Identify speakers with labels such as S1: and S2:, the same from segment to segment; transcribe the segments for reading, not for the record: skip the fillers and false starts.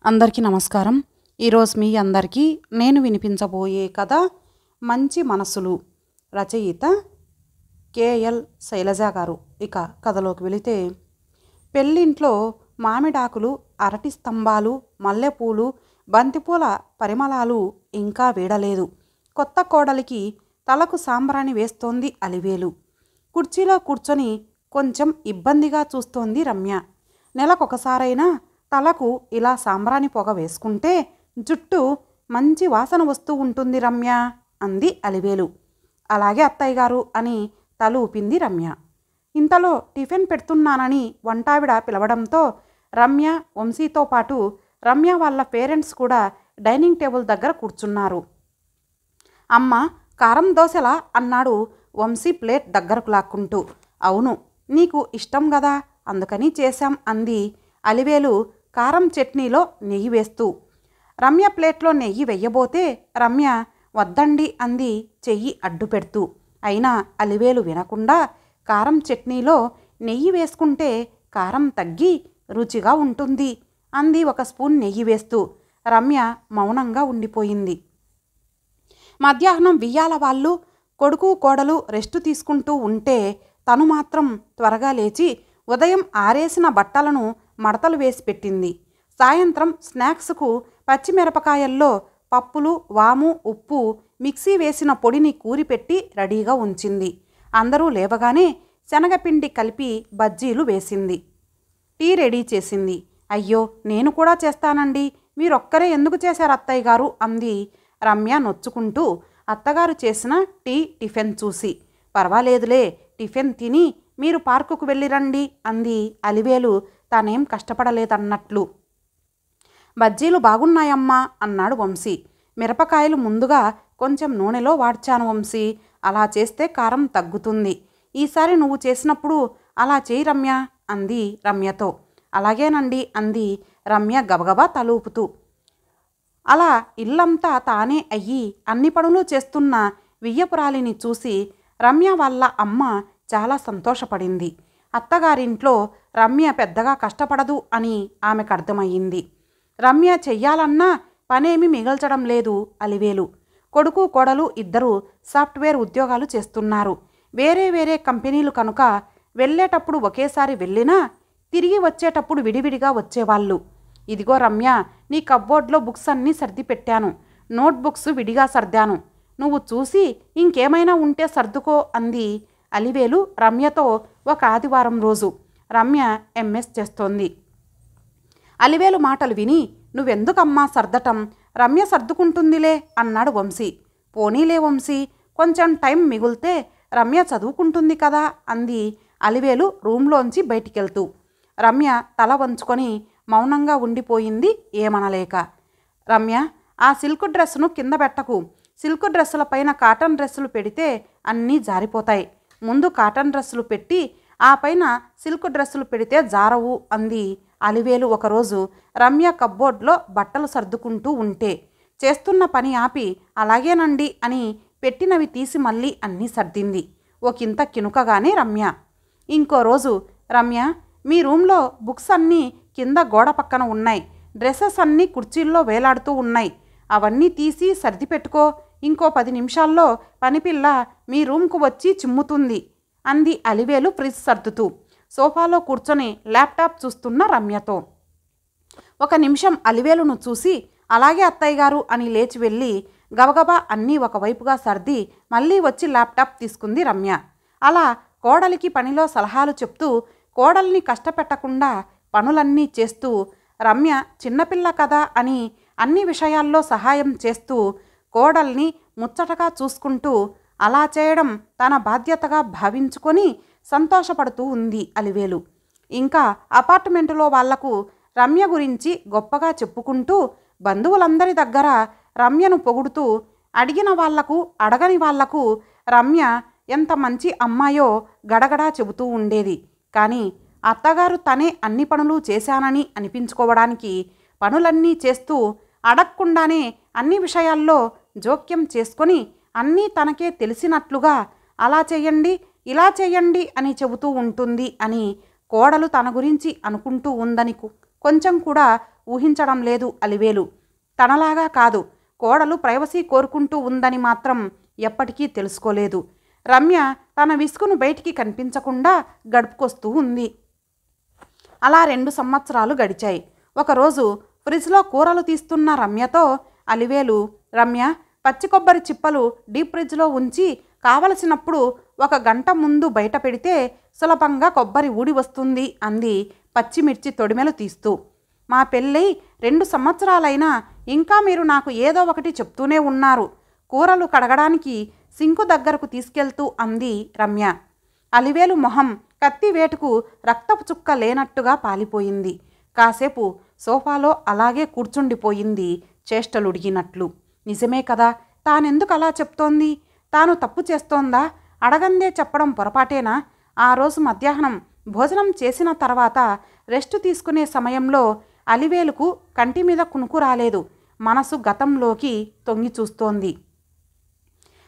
S1: అందరికీ నమస్కారం. ఈరోజు మీ అందరికీ నేను వినిపించబోయే కథ మంచి మనసులు. రచయిత కేఎల్ శైలజ గారు. ఇక కథలోకి వెళితే, పెళ్ళింట్లో మామిడాకులు, అరటి స్తంభాలు, మల్లెపూలు, బంతిపూల పరిమళాలు ఇంకా వీడలేదు. కొత్త కోడలికి తలకు సాంబ్రాణి వేస్తోంది అలివేలు. కుర్చీలో కూర్చొని కొంచెం ఇబ్బందిగా చూస్తోంది రమ్య. నెలకొకసారైనా తలకు ఇలా సాంబ్రాణి పొగ వేసుకుంటే జుట్టు మంచి వాసన వస్తూ ఉంటుంది రమ్య, అంది అలివేలు. అలాగే అత్తయ్య గారు అని తల ఊపింది రమ్య. ఇంతలో టిఫిన్ పెడుతున్నానని వంటావిడ పిలవడంతో రమ్య, వంశీతో పాటు రమ్య వాళ్ళ పేరెంట్స్ కూడా డైనింగ్ టేబుల్ దగ్గర కూర్చున్నారు. అమ్మ, కారం దోశలా అన్నాడు వంశీ ప్లేట్ దగ్గరకు లాక్కుంటూ. అవును, నీకు ఇష్టం కదా, అందుకని చేశాం, అంది అలివేలు కారం చట్నీలో నెయ్యి వేస్తూ. రమ్య ప్లేట్లో నెయ్యి వెయ్యబోతే రమ్య వద్దండి అంది చెయ్యి అడ్డు పెడుతూ. అయినా అలివేలు వినకుండా కారం చట్నీలో నెయ్యి వేసుకుంటే కారం తగ్గి రుచిగా ఉంటుంది అంది ఒక స్పూన్ నెయ్యి వేస్తూ. రమ్య మౌనంగా ఉండిపోయింది. మధ్యాహ్నం వియ్యాల వాళ్ళు కొడుకు కోడలు రెస్టు తీసుకుంటూ ఉంటే తను మాత్రం త్వరగా లేచి ఉదయం ఆరేసిన బట్టలను మడతలు వేసి పెట్టింది. సాయంత్రం స్నాక్స్కు పచ్చిమిరపకాయల్లో పప్పులు, వాము, ఉప్పు మిక్సీ వేసిన పొడిని కూరిపెట్టి రెడీగా ఉంచింది. అందరూ లేవగానే శనగపిండి కలిపి బజ్జీలు వేసింది. టీ రెడీ చేసింది. అయ్యో, నేను కూడా చేస్తానండి, మీరొక్కరే ఎందుకు చేశారు అత్తయ్య గారు, అంది రమ్య నొచ్చుకుంటూ అత్తగారు చేసిన టిఫిన్ చూసి. పర్వాలేదులే, టిఫిన్ తిని మీరు పార్కుకు వెళ్ళిరండి, అంది అలివేలు తానేం కష్టపడలేదన్నట్లు. బజ్జీలు బాగున్నాయమ్మా, అన్నాడు వంశీ. మిరపకాయలు ముందుగా కొంచెం నూనెలో వాడ్చాను వంశీ, అలా చేస్తే కారం తగ్గుతుంది. ఈసారి నువ్వు చేసినప్పుడు అలా చేయి రమ్య, అంది రమ్యతో. అలాగేనండి, అంది రమ్య గబగబా తలూపుతూ. అలా ఇల్లంతా తానే అయ్యి అన్ని పనులు చేస్తున్న వియ్యపురాలిని చూసి రమ్య వాళ్ళ అమ్మ చాలా సంతోషపడింది. అత్తగారింట్లో రమ్య పెద్దగా కష్టపడదు అని ఆమెకు అర్థమయ్యింది. రమ్య చెయ్యాలన్నా పనేమి మిగల్చడం లేదు అలివేలు. కొడుకు కోడలు ఇద్దరు సాఫ్ట్వేర్ ఉద్యోగాలు చేస్తున్నారు. వేరే వేరే కంపెనీలు కనుక వెళ్ళేటప్పుడు ఒకేసారి వెళ్ళినా తిరిగి వచ్చేటప్పుడు విడివిడిగా వచ్చేవాళ్ళు. ఇదిగో రమ్య, నీ కబ్బోర్డ్లో బుక్స్ అన్నీ సర్ది పెట్టాను, నోట్బుక్స్ విడిగా సర్దాను, నువ్వు చూసి ఇంకేమైనా ఉంటే సర్దుకో, అంది అలివేలు రమ్యతో ఒక ఆదివారం రోజు. రమ్య ఎంఎస్ చేస్తోంది. అలివేలు మాటలు విని, నువ్వెందుకమ్మా సర్దటం, రమ్య సర్దుకుంటుందిలే, అన్నాడు వంశీ. పోనీలే వంశీ, కొంచెం టైం మిగులితే రమ్య చదువుకుంటుంది కదా, అంది అలివేలు రూంలోంచి బయటికెళ్తూ. రమ్య తల వంచుకొని మౌనంగా ఉండిపోయింది, ఏమనలేక. రమ్య, ఆ సిల్క్ డ్రెస్సును కింద పెట్టకు, సిల్క్ డ్రెస్సుల పైన కాటన్ డ్రెస్సులు పెడితే అన్నీ జారిపోతాయి. ముందు కాటన్ డ్రెస్సులు పెట్టి ఆ పైన సిల్క్ డ్రెస్సులు పెడితే జారవు, అంది అలివేలు ఒకరోజు రమ్య కబ్బోర్డ్లో బట్టలు సర్దుకుంటూ ఉంటే. చేస్తున్న పని ఆపి అలాగేనండి అని పెట్టినవి తీసి మళ్ళీ అన్నీ సర్దింది, ఒకంత కినుకగానే రమ్య. ఇంకో రోజు, రమ్య, మీ రూమ్లో బుక్స్ అన్నీ కింద గోడ పక్కన ఉన్నాయి, డ్రెస్సెస్ అన్నీ కుర్చీల్లో వేలాడుతూ ఉన్నాయి, అవన్నీ తీసి సర్ది పెట్టుకో, ఇంకో 10 నిమిషాల్లో పనిపిల్ల మీ రూమ్కు వచ్చి చిమ్ముతుంది, అంది అలివేలు ఫ్రిజ్ సర్దుతూ. సోఫాలో కూర్చొని ల్యాప్టాప్ చూస్తున్న రమ్యతో. ఒక నిమిషం అలివేలును చూసి అలాగే అత్తయ్య గారు అని లేచి వెళ్ళి గబగబా అన్నీ ఒకవైపుగా సర్ది మళ్ళీ వచ్చి ల్యాప్టాప్ తీసుకుంది రమ్య. అలా కోడలికి పనిలో సలహాలు చెప్తూ కోడల్ని కష్టపెట్టకుండా పనులన్నీ చేస్తూ, రమ్య చిన్నపిల్ల కదా అని అన్ని విషయాల్లో సహాయం చేస్తూ కోడల్ని ముచ్చటగా చూసుకుంటూ అలా చేయడం తన బాధ్యతగా భావించుకొని సంతోషపడుతూ ఉంది అలివేలు. ఇంకా అపార్ట్మెంటులో వాళ్లకు రమ్య గురించి గొప్పగా చెప్పుకుంటూ బంధువులందరి దగ్గర రమ్యను పొగుడుతూ అడిగిన వాళ్లకు అడగని వాళ్లకు రమ్య ఎంత మంచి అమ్మాయో గడగడా చెబుతూ ఉండేది. కానీ అత్తగారు తనే అన్ని పనులు చేశానని అనిపించుకోవడానికి పనులన్నీ చేస్తూ అడగకుండానే అన్ని విషయాల్లో జోక్యం చేసుకొని అన్నీ తనకే తెలిసినట్లుగా అలా చెయ్యండి ఇలా చెయ్యండి అని చెబుతూ ఉంటుంది అని కోడలు తన గురించి అనుకుంటూ ఉందని కొంచెం కూడా ఊహించడం లేదు అలివేలు. తనలాగా కాదు, కోడలు ప్రైవసీ కోరుకుంటూ ఉందని మాత్రం ఎప్పటికీ తెలుసుకోలేదు. రమ్య తన విసుగును బయటికి కనిపించకుండా గడుపుకొస్తూ ఉంది. అలా 2 సంవత్సరాలు గడిచాయి. ఒకరోజు ఫ్రిడ్జ్లో కూరలు తీస్తున్న రమ్యతో అలివేలు, రమ్య, పచ్చి కొబ్బరి చిప్పలు డీప్ ఫ్రిడ్జ్లో ఉంచి కావలసినప్పుడు 1 గంట ముందు బయట పెడితే సులభంగా కొబ్బరి ఊడి వస్తుంది అంది పచ్చిమిర్చి తొడిమెలు తీస్తూ. మా పెళ్ళై 2 సంవత్సరాలైనా ఇంకా మీరు నాకు ఏదో ఒకటి చెప్తూనే ఉన్నారు. కూరలు కడగడానికి సింకు దగ్గరకు తీసుకెళ్తూ అంది రమ్య. అలివేలు మొహం కత్తి వేటుకు రక్తపు చుక్క లేనట్టుగా పాలిపోయింది. కాసేపు సోఫాలో అలాగే కూర్చుండిపోయింది చేష్టలుడిగినట్లు. నిజమే కదా, తానెందుకు అలా చెప్తోంది? తాను తప్పు చేస్తోందా? అడగందే చెప్పడం పొరపాటేనా? ఆ రోజు మధ్యాహ్నం భోజనం చేసిన తర్వాత రెస్ట్ తీసుకునే సమయంలో అలివేలుకు కంటి మీద కునుకు రాలేదు. మనసు గతంలోకి తొంగి చూస్తోంది.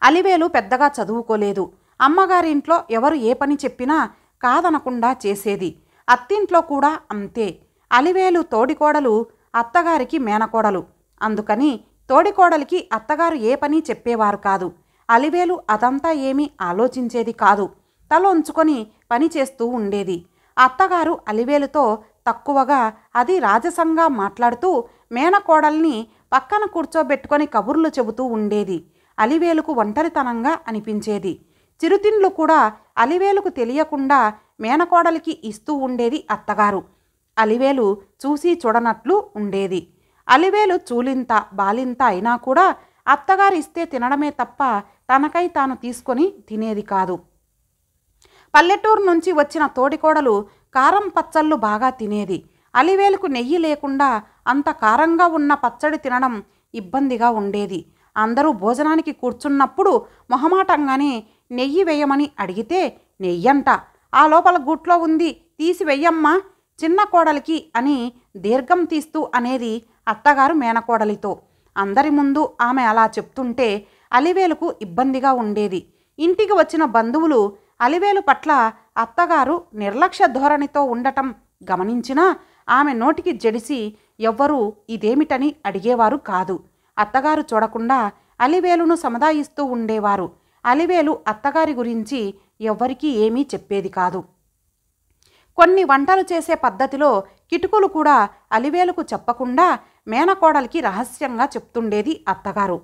S1: అలివేలు పెద్దగా చదువుకోలేదు. అమ్మగారింట్లో ఎవరు ఏ పని చెప్పినా కాదనకుండా చేసేది. అత్తింట్లో కూడా అంతే. అలివేలు తోడికోడలు, అత్తగారికి మేనకోడలు. అందుకని తోడికోడలికి అత్తగారు ఏ పని చెప్పేవారు కాదు. అలివేలు అదంతా ఏమీ ఆలోచించేది కాదు. తల ఉంచుకొని పని చేస్తూ ఉండేది. అత్తగారు అలివేలుతో తక్కువగా, అది రాజసంగా మాట్లాడుతూ మేనకోడల్ని పక్కన కూర్చోబెట్టుకొని కబుర్లు చెబుతూ ఉండేది. అలివేలుకు ఒంటరితనంగా అనిపించేది. చిరుతిండ్లు కూడా అలివేలుకు తెలియకుండా మేనకోడలికి ఇస్తూ ఉండేది అత్తగారు. అలివేలు చూసి చూడనట్లు ఉండేది. అలివేలు చూలింత బాలింత అయినా కూడా అత్తగారు ఇస్తే తినడమే తప్ప తనకై తాను తీసుకొని తినేది కాదు. పల్లెటూరు నుంచి వచ్చిన తోడికోడలు కారం పచ్చళ్ళు బాగా తినేది. అలివేలుకు నెయ్యి లేకుండా అంత కారంగా ఉన్న పచ్చడి తినడం ఇబ్బందిగా ఉండేది. అందరూ భోజనానికి కూర్చున్నప్పుడు మొహమాటంగానే నెయ్యి వేయమని అడిగితే నెయ్యంట, ఆ లోపల గూట్లో ఉంది, తీసి వెయ్యమ్మా చిన్న కోడలికి అని దీర్ఘం తీస్తూ అనేది అత్తగారు మేనకోడలితో. అందరి ముందు ఆమె అలా చెప్తుంటే అలివేలుకు ఇబ్బందిగా ఉండేది. ఇంటికి వచ్చిన బంధువులు అలివేలు పట్ల అత్తగారు నిర్లక్ష్య ధోరణితో ఉండటం గమనించినా ఆమె నోటికి జడిసి ఎవ్వరూ ఇదేమిటని అడిగేవారు కాదు. అత్తగారు చూడకుండా అలివేలును సముదాయిస్తూ ఉండేవారు. అలివేలు అత్తగారి గురించి ఎవ్వరికీ ఏమీ చెప్పేది కాదు. కొన్ని వంటలు చేసే పద్ధతిలో కిటుకులు కూడా అలివేలుకు చెప్పకుండా మేనకోడలికి రహస్యంగా చెప్తుండేది అత్తగారు.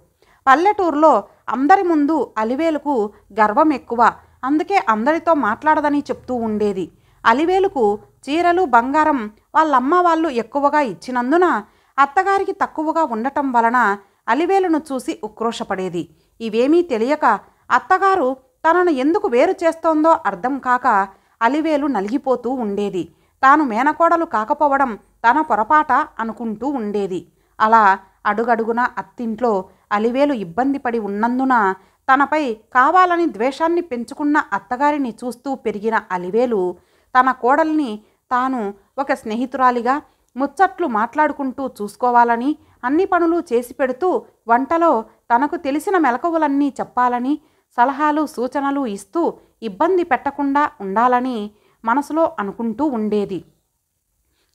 S1: పల్లెటూరులో అందరి ముందు అలివేలుకు గర్వం ఎక్కువ, అందుకే అందరితో మాట్లాడదని చెప్తూ ఉండేది. అలివేలుకు చీరలు బంగారం వాళ్ళమ్మ వాళ్ళు ఎక్కువగా ఇచ్చినందున అత్తగారికి తక్కువగా ఉండటం వలన అలివేలును చూసి ఉక్రోషపడేది. ఇవేమీ తెలియక అత్తగారు తనను ఎందుకు వేరు చేస్తోందో అర్థం కాక అలివేలు నలిగిపోతూ ఉండేది. తాను మేనకోడలు కాకపోవడం తన పొరపాట అనుకుంటూ ఉండేది. అలా అడుగడుగున అత్తింట్లో అలివేలు ఇబ్బంది పడి ఉన్నందున తనపై కావాలని ద్వేషాన్ని పెంచుకున్న అత్తగారిని చూస్తూ పెరిగిన అలివేలు తన కోడల్ని తాను ఒక స్నేహితురాలిగా ముచ్చట్లు మాట్లాడుకుంటూ చూసుకోవాలని, అన్ని పనులు చేసి పెడుతూ వంటలో తనకు తెలిసిన మెలకువలన్నీ చెప్పాలని, సలహాలు సూచనలు ఇస్తూ ఇబ్బంది పెట్టకుండా ఉండాలని మనసులో అనుకుంటూ ఉండేది.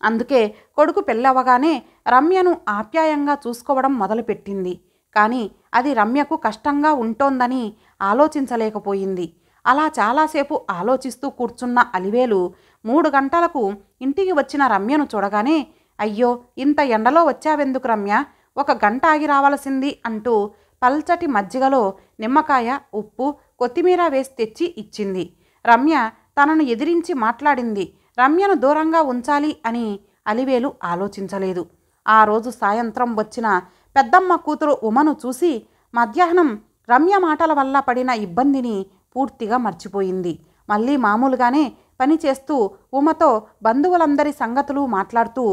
S1: అందుకే కొడుకు పెళ్ళవగానే రమ్యను ఆప్యాయంగా చూసుకోవడం మొదలుపెట్టింది. కానీ అది రమ్యకు కష్టంగా ఉంటోందని ఆలోచించలేకపోయింది. అలా చాలాసేపు ఆలోచిస్తూ కూర్చున్న అలివేలు 3 గంటలకు ఇంటికి వచ్చిన రమ్యను చూడగానే, అయ్యో ఇంత ఎండలో వచ్చావెందుకు రమ్య, 1 గంట ఆగి రావాల్సింది అంటూ పల్చటి మజ్జిగలో నిమ్మకాయ, ఉప్పు, కొత్తిమీర వేసి తెచ్చి ఇచ్చింది. రమ్య తనను ఎదిరించి మాట్లాడింది. రమ్యను దూరంగా ఉంచాలి అని అలివేలు ఆలోచించలేదు. ఆ రోజు సాయంత్రం వచ్చిన పెద్దమ్మ కూతురు ఉమను చూసి మధ్యాహ్నం రమ్య మాటల వల్ల పడిన ఇబ్బందిని పూర్తిగా మర్చిపోయింది. మళ్ళీ మామూలుగానే పని చేస్తూ ఉమతో బంధువులందరి సంగతులు మాట్లాడుతూ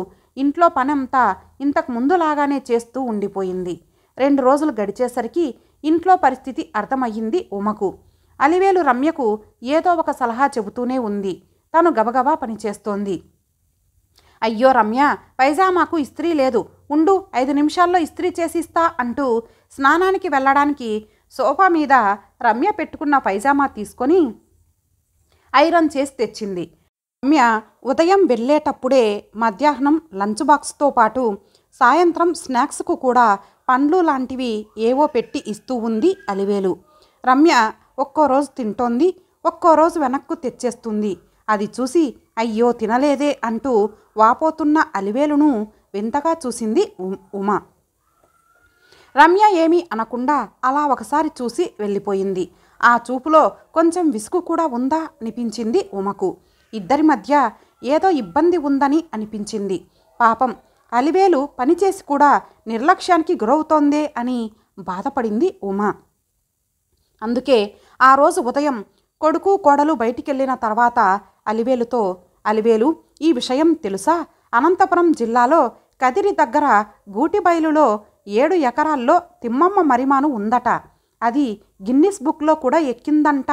S1: ఇంట్లో పనంతా ఇంతకు ముందులాగానే చేస్తూ ఉండిపోయింది. 2 రోజులు గడిచేసరికి ఇంట్లో పరిస్థితి అర్థమయ్యింది ఉమకు. అలివేలు రమ్యకు ఏదో ఒక సలహా చెబుతూనే ఉంది. తను గబగబా పనిచేస్తోంది. అయ్యో రమ్య, పైజామాకు ఇస్త్రీ లేదు, ఉండు 5 నిమిషాల్లో ఇస్త్రీ చేసిస్తా అంటూ స్నానానికి వెళ్ళడానికి సోఫా మీద రమ్య పెట్టుకున్న పైజామా తీసుకొని ఐరన్ చేసి తెచ్చింది. రమ్య ఉదయం వెళ్ళేటప్పుడే మధ్యాహ్నం లంచ్ బాక్స్తో పాటు సాయంత్రం స్నాక్స్కు కూడా పండ్లు లాంటివి ఏవో పెట్టి ఇస్తూ ఉంది అలివేలు. రమ్య ఒక్కో రోజు తింటోంది, ఒక్కో రోజు వెనక్కు తెచ్చేస్తుంది. అది చూసి అయ్యో తినలేదే అంటూ వాపోతున్న అలివేలును వింతగా చూసింది ఉమ. రమ్య ఏమీ అనకుండా అలా ఒకసారి చూసి వెళ్ళిపోయింది. ఆ చూపులో కొంచెం విసుగు కూడా ఉందా అనిపించింది ఉమకు. ఇద్దరి మధ్య ఏదో ఇబ్బంది ఉందని అనిపించింది. పాపం అలివేలు పనిచేసి కూడా నిర్లక్ష్యానికి గురవుతోందే అని బాధపడింది ఉమ. అందుకే ఆ రోజు ఉదయం కొడుకు కోడలు బయటికెళ్ళిన తర్వాత అలివేలుతో, అలివేలు, ఈ విషయం తెలుసా? అనంతపురం జిల్లాలో కదిరి దగ్గర గూటిబయలులో 7 ఎకరాల్లో తిమ్మమ్మ మరిమాను ఉందట. అది గిన్నిస్ బుక్లో కూడా ఎక్కిందంట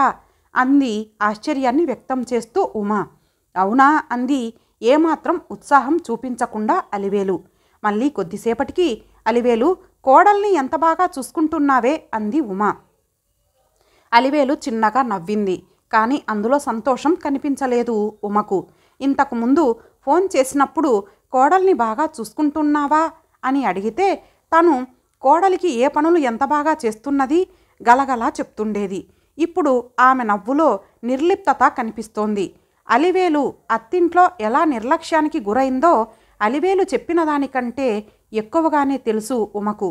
S1: అంది ఆశ్చర్యాన్ని వ్యక్తం చేస్తూ ఉమ. అవునా అంది ఏమాత్రం ఉత్సాహం చూపించకుండా అలివేలు. మళ్ళీ కొద్దిసేపటికి అలివేలు, కోడల్ని ఎంత బాగా చూసుకుంటున్నావే అంది ఉమ. అలివేలు చిన్నగా నవ్వింది. కానీ అందులో సంతోషం కనిపించలేదు ఉమకు. ఇంతకుముందు ఫోన్ చేసినప్పుడు కోడల్ని బాగా చూసుకుంటున్నావా అని అడిగితే తను కోడలికి ఏ పనులు ఎంత బాగా చేస్తున్నది గలగలా చెప్తుండేది. ఇప్పుడు ఆమె నవ్వులో నిర్లిప్తత కనిపిస్తోంది. అలివేలు అత్తింట్లో ఎలా నిర్లక్ష్యానికి గురైందో అలివేలు చెప్పిన దానికంటే ఎక్కువగానే తెలుసు ఉమకు.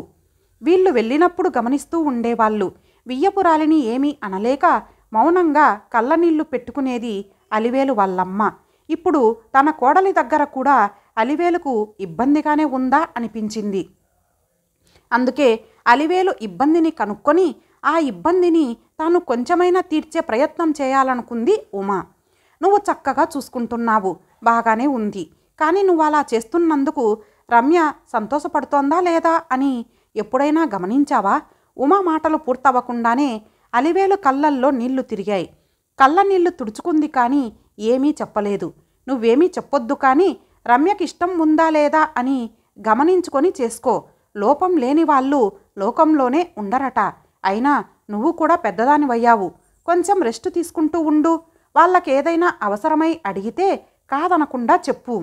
S1: వీళ్ళు వెళ్ళినప్పుడు గమనిస్తూ ఉండేవాళ్ళు. వియ్యపురాలిని ఏమీ అనలేక మౌనంగా కళ్ళనీళ్లు పెట్టుకునేది అలివేలు వాళ్ళమ్మ. ఇప్పుడు తన కోడలి దగ్గర కూడా అలివేలుకు ఇబ్బందిగానే ఉందా అనిపించింది. అందుకే అలివేలు ఇబ్బందిని కనుక్కొని ఆ ఇబ్బందిని తాను కొంచెమైనా తీర్చే ప్రయత్నం చేయాలనుకుంది ఉమ. నువ్వు చక్కగా చూసుకుంటున్నావు, బాగానే ఉంది. కానీ నువ్వు అలా చేస్తున్నందుకు రమ్య సంతోషపడుతోందా లేదా అని ఎప్పుడైనా గమనించావా? ఉమ మాటలు పూర్తవ్వకుండానే అలివేలు కళ్ళల్లో నీళ్లు తిరిగాయి. కళ్ళ నీళ్లు తుడుచుకుంది కానీ ఏమీ చెప్పలేదు. నువ్వేమీ చెప్పొద్దు, కానీ రమ్యకిష్టం ఉందా లేదా అని గమనించుకొని చేసుకో. లోపం లేని వాళ్ళు లోకంలోనే ఉండరట. అయినా నువ్వు కూడా పెద్దదానివయ్యావు, కొంచెం రెస్ట్ తీసుకుంటూ ఉండు. వాళ్ళకేదైనా అవసరమై అడిగితే కాదనకుండా చెప్పు.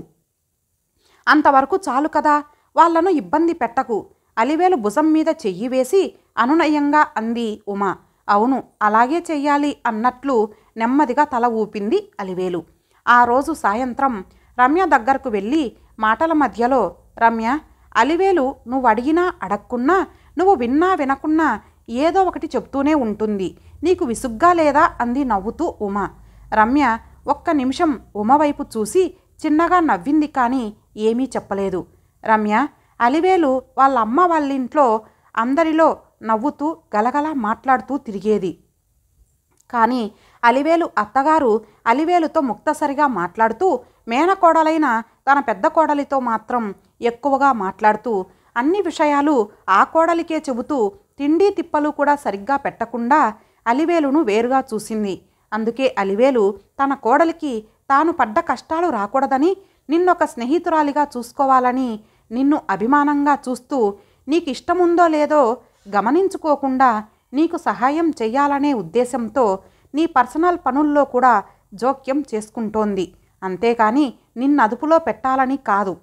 S1: అంతవరకు చాలు కదా, వాళ్లను ఇబ్బంది పెట్టకు. అలివేలు భుజం మీద చెయ్యి వేసి అనునయంగా అంది ఉమ. అవును, అలాగే చెయ్యాలి అన్నట్లు నెమ్మదిగా తల ఊపింది అలివేలు. ఆ రోజు సాయంత్రం రమ్య దగ్గరకు వెళ్ళి మాటల మధ్యలో, రమ్య, అలివేలు నువ్వు అడిగినా అడగకున్నా, నువ్వు విన్నా వినకున్నా ఏదో ఒకటి చెప్తూనే ఉంటుంది. నీకు విసుగ్గా లేదా అంది నవ్వుతూ ఉమ. రమ్య ఒక్క నిమిషం ఉమ వైపు చూసి చిన్నగా నవ్వింది కానీ ఏమీ చెప్పలేదు. రమ్య, అలివేలు వాళ్ళ అమ్మ వాళ్ళింట్లో అందరిలో నవ్వుతూ గలగలా మాట్లాడుతూ తిరిగేది. కానీ అలివేలు అత్తగారు అలివేలుతో ముక్తసరిగా మాట్లాడుతూ, మేనకోడలైన తన పెద్ద కోడలితో మాత్రం ఎక్కువగా మాట్లాడుతూ అన్ని విషయాలు ఆ కోడలికే చెబుతూ తిండి తిప్పలు కూడా సరిగ్గా పెట్టకుండా అలివేలును వేరుగా చూసింది. అందుకే అలివేలు తన కోడలికి తాను పడ్డ కష్టాలు రాకూడదని, నిన్నొక స్నేహితురాలిగా చూసుకోవాలని, నిన్ను అభిమానంగా చూస్తూ నీకిష్టముందో లేదో గమనించుకోకుండా నీకు సహాయం చెయ్యాలనే ఉద్దేశంతో నీ పర్సనల్ పనుల్లో కూడా జోక్యం చేసుకుంటోంది. అంతేకాని నిన్నదుపులో పెట్టాలని కాదు.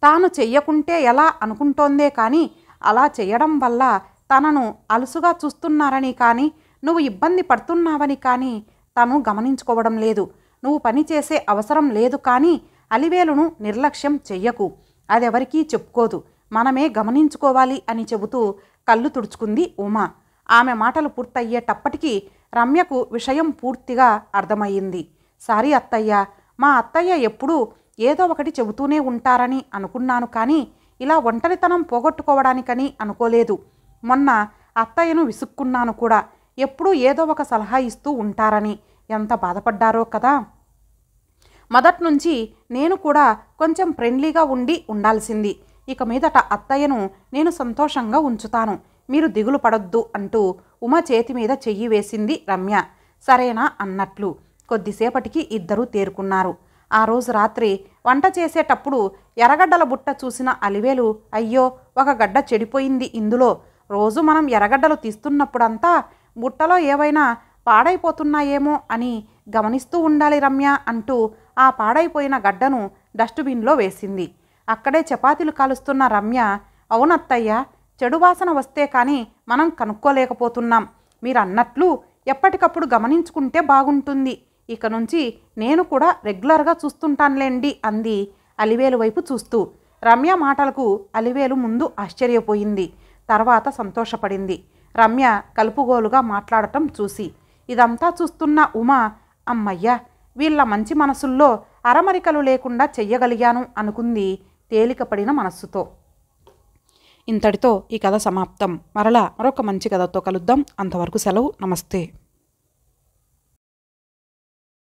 S1: తాను చెయ్యకుంటే ఎలా అనుకుంటోందే కానీ అలా చేయడం వల్ల తనను అలుసుగా చూస్తున్నారని కానీ, నువ్వు ఇబ్బంది పడుతున్నావని కానీ తను గమనించుకోవడం లేదు. నువ్వు పని చేసే అవసరం లేదు, కానీ అలివేలును నిర్లక్ష్యం చెయ్యకు. అదెవరికీ చెప్పుకోదు, మనమే గమనించుకోవాలి అని చెబుతూ కళ్ళు తుడుచుకుంది ఉమ. ఆమె మాటలు పూర్తయ్యేటప్పటికీ రమ్యకు విషయం పూర్తిగా అర్థమయ్యింది. సారీ అత్తయ్య, మా అత్తయ్య ఎప్పుడూ ఏదో ఒకటి చెబుతూనే ఉంటారని అనుకున్నాను, కానీ ఇలా ఒంటరితనం పోగొట్టుకోవడానికని అనుకోలేదు. మొన్న అత్తయ్యను విసుక్కున్నాను కూడా, ఎప్పుడూ ఏదో ఒక సలహా ఇస్తూ ఉంటారని. ఎంత బాధపడ్డారో కదా. మొదట్నుంచి నేను కూడా కొంచెం ఫ్రెండ్లీగా ఉండాల్సింది. ఇక మీదట అత్తయ్యను నేను సంతోషంగా ఉంచుతాను, మీరు దిగులు పడొద్దు అంటూ ఉమ చేతి మీద చెయ్యి వేసింది రమ్య. సరేనా అన్నట్లు. కొద్దిసేపటికి ఇద్దరూ తేరుకున్నారు. ఆ రోజు రాత్రి వంట చేసేటప్పుడు ఎర్రగడ్డల బుట్ట చూసిన అలివేలు, అయ్యో, ఒక గడ్డ చెడిపోయింది ఇందులో. రోజు మనం ఎర్రగడ్డలు తీస్తున్నప్పుడంతా బుట్టలో ఏవైనా పాడైపోతున్నాయేమో అని గమనిస్తూ ఉండాలి రమ్య అంటూ ఆ పాడైపోయిన గడ్డను డస్ట్బిన్లో వేసింది. అక్కడే చపాతీలు కాలుస్తున్న రమ్య, అవునత్తయ్య, చెడు వాసన వస్తే కానీ మనం కనుక్కోలేకపోతున్నాం. మీరు అన్నట్లు ఎప్పటికప్పుడు గమనించుకుంటే బాగుంటుంది. ఇక నుంచి నేను కూడా రెగ్యులర్గా చూస్తుంటానులేండి అంది అలివేలు వైపు చూస్తూ. రమ్య మాటలకు అలివేలు ముందు ఆశ్చర్యపోయింది, తర్వాత సంతోషపడింది. రమ్య కలుపుగోలుగా మాట్లాడటం చూసి. ఇదంతా చూస్తున్న ఉమా, అమ్మయ్య, వీళ్ళ మంచి మనసుల్లో అరమరికలు లేకుండా చెయ్యగలిగాను అనుకుంది తేలికపడిన మనస్సుతో. ఇంతటితో ఈ కథ సమాప్తం. మరలా మరొక మంచి కథతో కలుద్దాం. అంతవరకు సెలవు. నమస్తే.